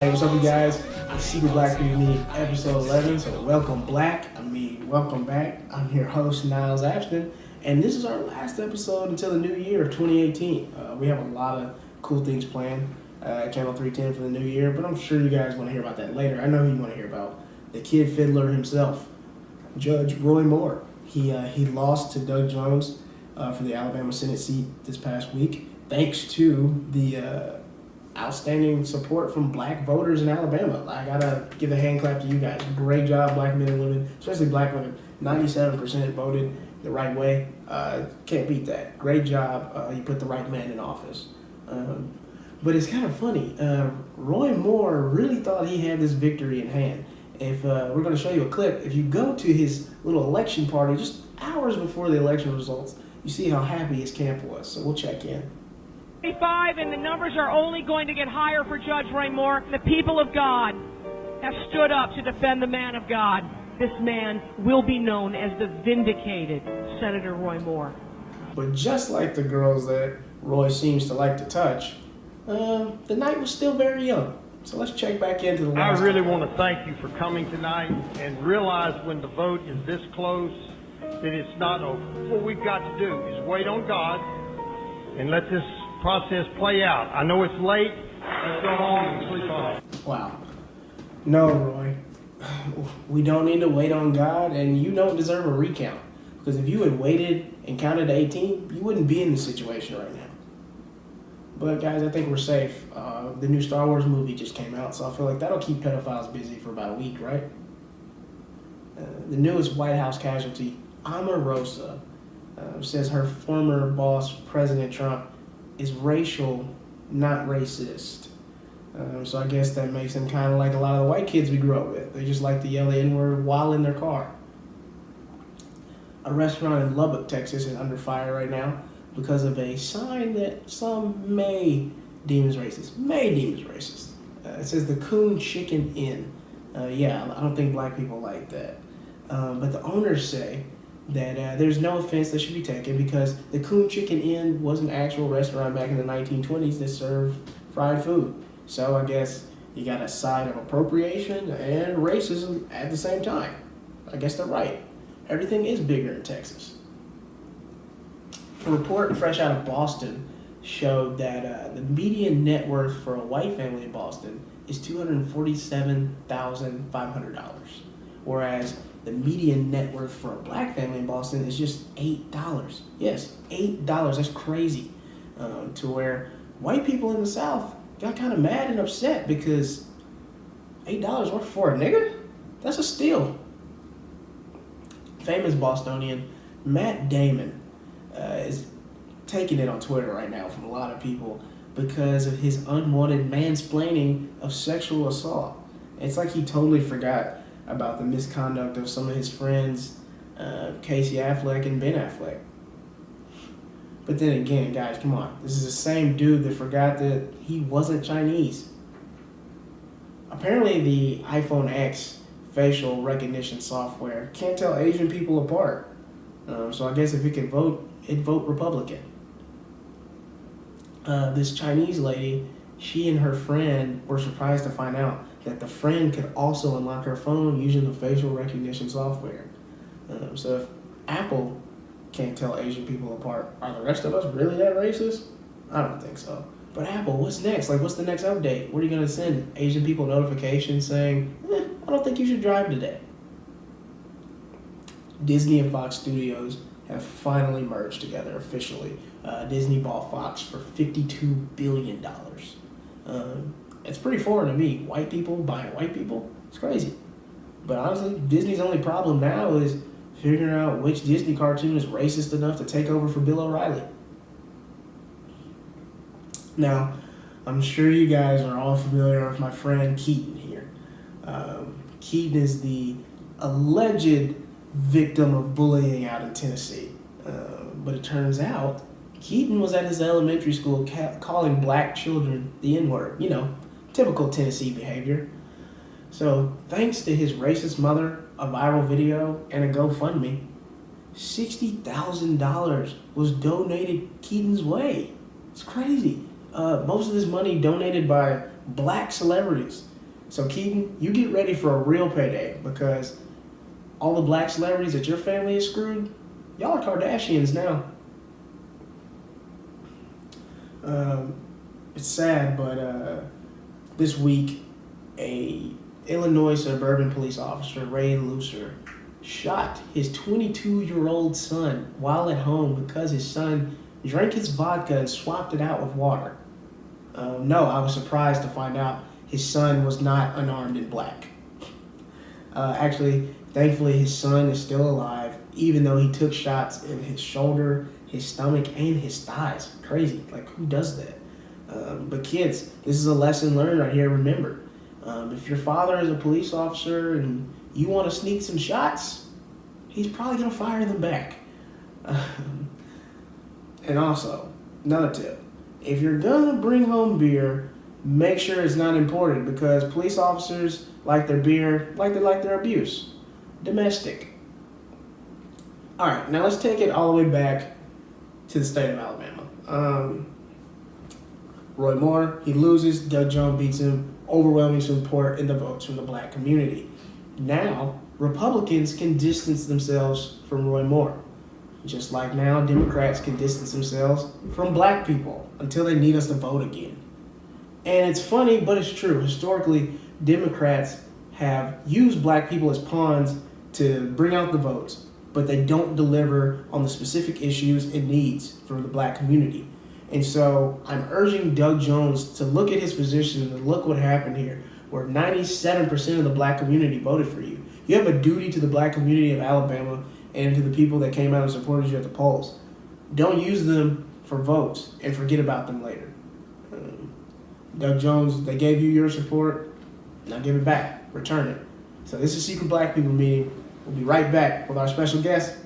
Hey, what's up, you guys? It's Secret Black People Need episode 11. So welcome welcome back. I'm your host, Niles Abston, and this is our last episode until the new year of 2018. We have a lot of cool things planned at Channel 310 for the new year, but I'm sure you guys want to hear about that later. I know you want to hear about the kid fiddler himself, Judge Roy Moore. He lost to Doug Jones for the Alabama Senate seat this past week, thanks to the outstanding support from black voters in Alabama. I gotta give a hand clap to you guys. Great job, black men and women, especially black women. 97% voted the right way. Can't beat that. Great job. You put the right man in office. But it's kind of funny. Roy Moore really thought he had this victory in hand. If we're going to show you a clip, if you go to his little election party just hours before the election results, you see how happy his camp was. So we'll check in. And the numbers are only going to get higher for Judge Roy Moore. The people of God have stood up to defend the man of God. This man will be known as the vindicated Senator Roy Moore. But just like the girls that Roy seems to like to touch, the night was still very young. So let's check back into the last. I really want to thank you for coming tonight and realize when the vote is this close that it's not over. What we've got to do is wait on God and let this process play out. I know it's late. Let's go home and sleep on it. Wow. No, Roy. We don't need to wait on God, and you don't deserve a recount. Because if you had waited and counted to 18, you wouldn't be in this situation right now. But guys, I think we're safe. The new Star Wars movie just came out, so I feel like that'll keep pedophiles busy for about a week, right? The newest White House casualty, Omarosa, says her former boss, President Trump, is racial, not racist. So I guess that makes him kind of like a lot of the white kids we grew up with. They just like to yell the N-word while in their car. A restaurant in Lubbock, Texas is under fire right now because of a sign that some may deem as racist. It says the Coon Chicken Inn. Yeah, I don't think black people like that. But the owners say that there's no offense that should be taken because the Coon Chicken Inn was an actual restaurant back in the 1920s that served fried food. So I guess you got a side of appropriation and racism at the same time. I guess they're right. Everything is bigger in Texas. A report fresh out of Boston showed that the median net worth for a white family in Boston is $247,500, whereas the median net worth for a black family in Boston is just $8. Yes, $8. That's crazy. To where white people in the South got kind of mad and upset because $8 worth for a nigger? That's a steal. Famous Bostonian Matt Damon is taking it on Twitter right now from a lot of people because of his unwanted mansplaining of sexual assault. It's like he totally forgot about the misconduct of some of his friends, Casey Affleck and Ben Affleck. But then again, guys, come on. This is the same dude that forgot that he wasn't Chinese. Apparently the iPhone X facial recognition software can't tell Asian people apart. So I guess if it could vote, it'd vote Republican. This Chinese lady, she and her friend were surprised to find out that the friend could also unlock her phone using the facial recognition software. So if Apple can't tell Asian people apart, are the rest of us really that racist? I don't think so. But Apple, what's next? Like, what's the next update? What are you going to send Asian people notifications saying, I don't think you should drive today? Disney and Fox Studios have finally merged together officially. Disney bought Fox for $52 billion. It's pretty foreign to me. White people buying white people? It's crazy. But honestly, Disney's only problem now is figuring out which Disney cartoon is racist enough to take over for Bill O'Reilly. Now, I'm sure you guys are all familiar with my friend Keaton here. Keaton is the alleged victim of bullying out in Tennessee. But it turns out Keaton was at his elementary school calling black children the N-word. You know, typical Tennessee behavior. So thanks to his racist mother, a viral video, and a GoFundMe, $60,000 was donated Keaton's way. It's crazy. Most of this money donated by black celebrities. So Keaton, you get ready for a real payday because all the black celebrities that your family has screwed, y'all are Kardashians now. It's sad, but this week, a Illinois suburban police officer, Ray Lucer, shot his 22-year-old son while at home because his son drank his vodka and swapped it out with water. No, I was surprised to find out his son was not unarmed and black. Actually, thankfully, his son is still alive, even though he took shots in his shoulder, his stomach, and his thighs. Crazy. Like, who does that? But kids, this is a lesson learned right here. Remember, if your father is a police officer and you want to sneak some shots, he's probably going to fire them back. And also, another tip. If you're going to bring home beer, make sure it's not imported because police officers like their beer like they like their abuse. Domestic. All right, now let's take it all the way back to the state of Alabama. Roy Moore, he loses. Doug Jones beats him. Overwhelming support in the votes from the black community. Now, Republicans can distance themselves from Roy Moore. Just like now, Democrats can distance themselves from black people until they need us to vote again. And it's funny, but it's true. Historically, Democrats have used black people as pawns to bring out the votes, but they don't deliver on the specific issues and needs for the black community. And so I'm urging Doug Jones to look at his position and look what happened here, where 97% of the black community voted for you. You have a duty to the black community of Alabama and to the people that came out and supported you at the polls. Don't use them for votes and forget about them later. Doug Jones, they gave you your support. Now give it back. Return it. So this is Secret Black People Meeting. We'll be right back with our special guest.